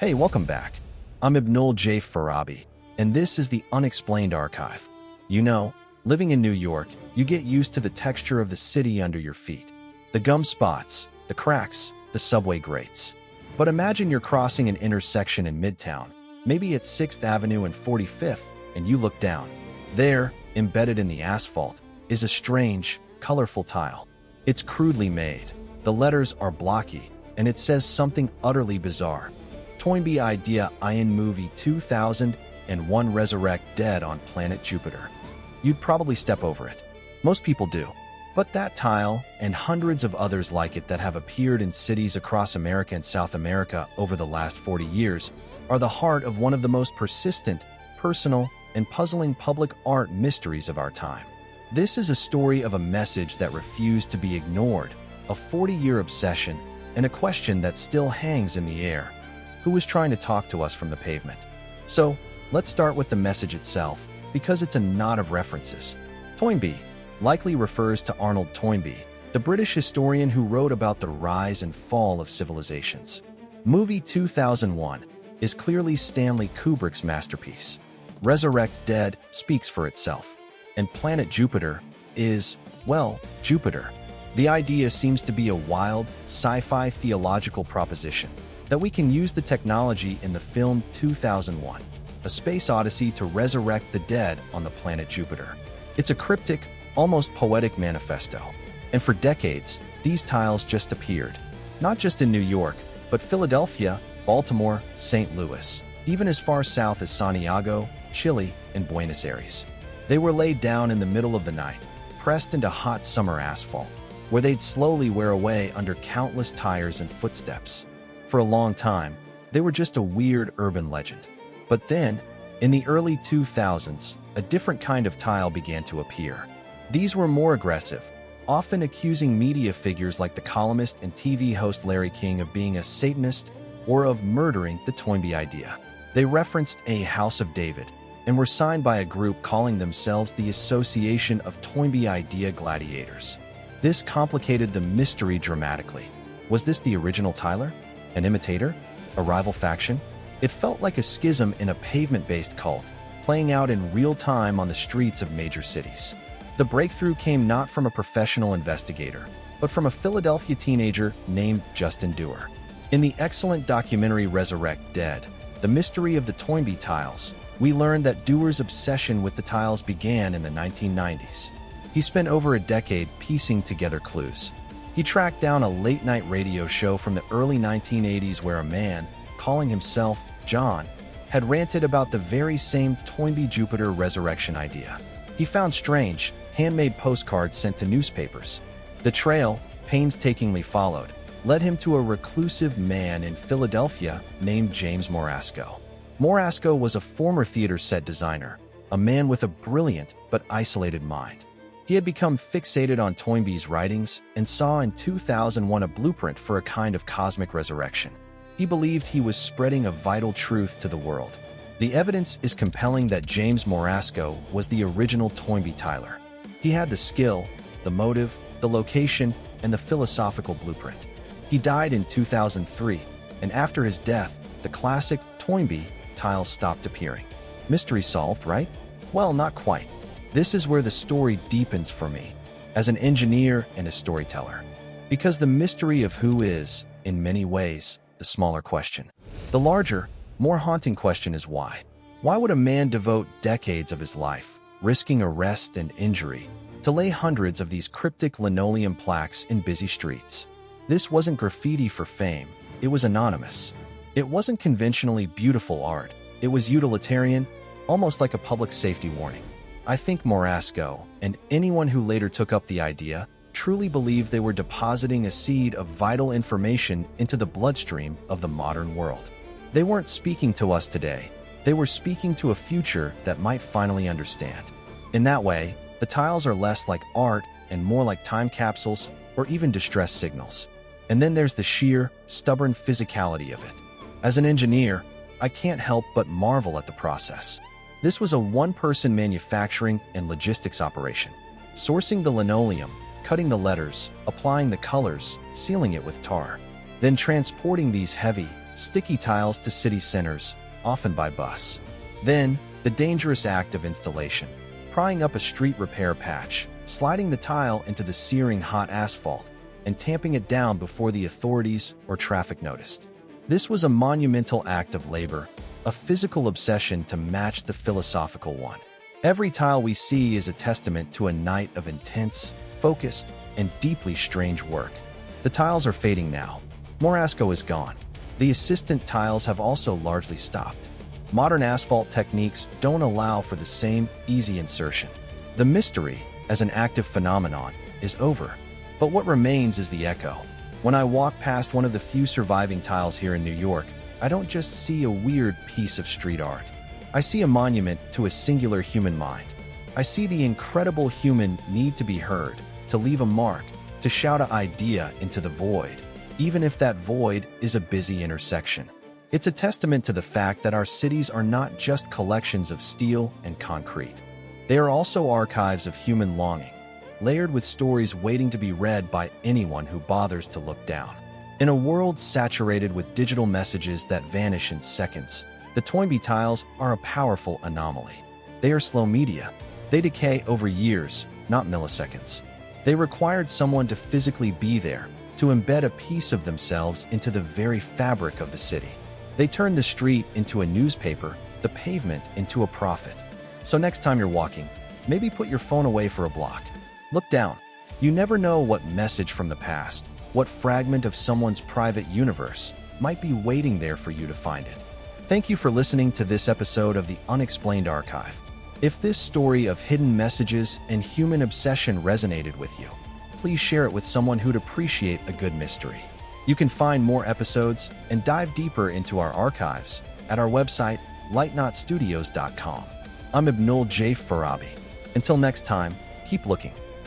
Hey, welcome back. I'm Ibnul J. Farabi, and this is the Unexplained Archive. You know, living in New York, you get used to the texture of the city under your feet. The gum spots, the cracks, the subway grates. But imagine you're crossing an intersection in Midtown, maybe it's 6th Avenue and 45th, and you look down. There, embedded in the asphalt, is a strange, colorful tile. It's crudely made. The letters are blocky, and it says something utterly bizarre. Toynbee idea in movie 2001 resurrect dead on planet Jupiter. You'd probably step over it. Most people do. But that tile, and hundreds of others like it that have appeared in cities across America and South America over the last 40 years, are the heart of one of the most persistent, personal, and puzzling public art mysteries of our time. This is a story of a message that refused to be ignored, a 40-year obsession, and a question that still hangs in the air. Who was trying to talk to us from the pavement? So, let's start with the message itself, because it's a knot of references. Toynbee likely refers to Arnold Toynbee, the British historian who wrote about the rise and fall of civilizations. Movie 2001 is clearly Stanley Kubrick's masterpiece. Resurrect Dead speaks for itself. And planet Jupiter is, well, Jupiter. The idea seems to be a wild, sci-fi theological proposition that we can use the technology in the film 2001, A Space Odyssey, to resurrect the dead on the planet Jupiter. It's a cryptic, almost poetic manifesto. And for decades, these tiles just appeared. Not just in New York, but Philadelphia, Baltimore, St. Louis, even as far south as Santiago, Chile, and Buenos Aires. They were laid down in the middle of the night, pressed into hot summer asphalt, where they'd slowly wear away under countless tires and footsteps. For a long time, they were just a weird urban legend. But then, in the early 2000s, a different kind of tile began to appear. These were more aggressive, often accusing media figures like the columnist and TV host Larry King of being a Satanist or of murdering the Toynbee idea. They referenced a House of David and were signed by a group calling themselves the Association of Toynbee Idea Gladiators. This complicated the mystery dramatically. Was this the original Tyler? An imitator? A rival faction? It felt like a schism in a pavement-based cult, playing out in real time on the streets of major cities. The breakthrough came not from a professional investigator, but from a Philadelphia teenager named Justin Dewar. In the excellent documentary Resurrect Dead, The Mystery of the Toynbee Tiles, we learned that Dewar's obsession with the tiles began in the 1990s. He spent over a decade piecing together clues. He tracked down a late-night radio show from the early 1980s where a man, calling himself John, had ranted about the very same Toynbee Jupiter resurrection idea. He found strange, handmade postcards sent to newspapers. The trail, painstakingly followed, led him to a reclusive man in Philadelphia named James Morasco. Morasco was a former theater set designer, a man with a brilliant but isolated mind. He had become fixated on Toynbee's writings and saw in 2001 a blueprint for a kind of cosmic resurrection. He believed he was spreading a vital truth to the world. The evidence is compelling that James Morasco was the original Toynbee Tiler. He had the skill, the motive, the location, and the philosophical blueprint. He died in 2003, and after his death, the classic Toynbee tiles stopped appearing. Mystery solved, right? Well, not quite. This is where the story deepens for me, as an engineer and a storyteller. Because the mystery of who is, in many ways, the smaller question. The larger, more haunting question is why. Why would a man devote decades of his life, risking arrest and injury, to lay hundreds of these cryptic linoleum plaques in busy streets? This wasn't graffiti for fame, it was anonymous. It wasn't conventionally beautiful art, it was utilitarian, almost like a public safety warning. I think Morasco, and anyone who later took up the idea, truly believed they were depositing a seed of vital information into the bloodstream of the modern world. They weren't speaking to us today, they were speaking to a future that might finally understand. In that way, the tiles are less like art and more like time capsules or even distress signals. And then there's the sheer, stubborn physicality of it. As an engineer, I can't help but marvel at the process. This was a one-person manufacturing and logistics operation. Sourcing the linoleum, cutting the letters, applying the colors, sealing it with tar. Then transporting these heavy, sticky tiles to city centers, often by bus. Then, the dangerous act of installation, prying up a street repair patch, sliding the tile into the searing hot asphalt, and tamping it down before the authorities or traffic noticed. This was a monumental act of labor, a physical obsession to match the philosophical one. Every tile we see is a testament to a night of intense, focused, and deeply strange work. The tiles are fading now. Morasco is gone. The assistant tiles have also largely stopped. Modern asphalt techniques don't allow for the same easy insertion. The mystery, as an active phenomenon, is over. But what remains is the echo. When I walk past one of the few surviving tiles here in New York, I don't just see a weird piece of street art. I see a monument to a singular human mind. I see the incredible human need to be heard, to leave a mark, to shout an idea into the void, even if that void is a busy intersection. It's a testament to the fact that our cities are not just collections of steel and concrete. They are also archives of human longing, layered with stories waiting to be read by anyone who bothers to look down. In a world saturated with digital messages that vanish in seconds, the Toynbee tiles are a powerful anomaly. They are slow media. They decay over years, not milliseconds. They required someone to physically be there, to embed a piece of themselves into the very fabric of the city. They turned the street into a newspaper, the pavement into a prophet. So next time you're walking, maybe put your phone away for a block. Look down. You never know what message from the past, what fragment of someone's private universe might be waiting there for you to find it. Thank you for listening to this episode of the Unexplained Archive. If this story of hidden messages and human obsession resonated with you, please share it with someone who'd appreciate a good mystery. You can find more episodes and dive deeper into our archives at our website, lightnotstudios.com. I'm Abnul J. Farabi. Until next time, keep looking.